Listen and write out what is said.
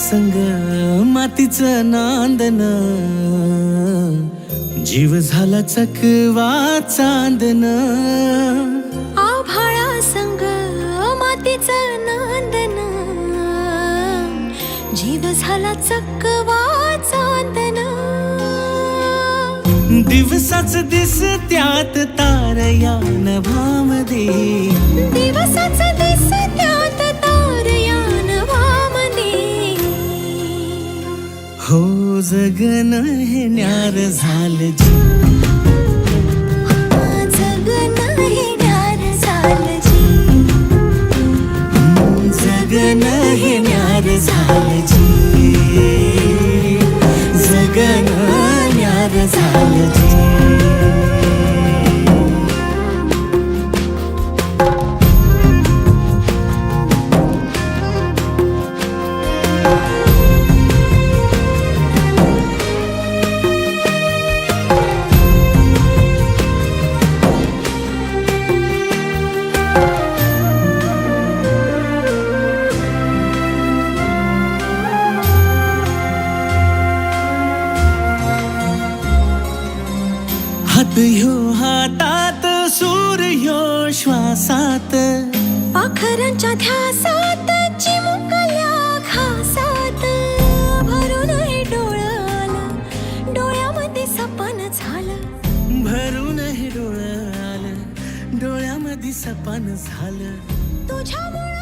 संग मातीचं नांदन, जीव झाला चकवा चांदन. आभाळा संग मातीचं नांदन, जीव झाला चकवा चांदन. दिवसाच दिसत्यात तार या नभामध्ये, दिवसाच दिसत्यात तार या नभामध्ये. हो जगन हे न्यार झालं जी, जगन हे न्यार झालं जी. जगन हे न्यार झालं जी, जगन न्यार झालं जी. हात ह्यो हातात, सूर ह्यो श्वासात, पाखरांच्या ध्यासात, चिमुकल्या घासात. भरून हे डोळं आलं, डोळ्यामध्ये सपन झालं. भरून हे डोळं आलं, डोळ्यामध्ये सपन झालं. तुझ्यामुळे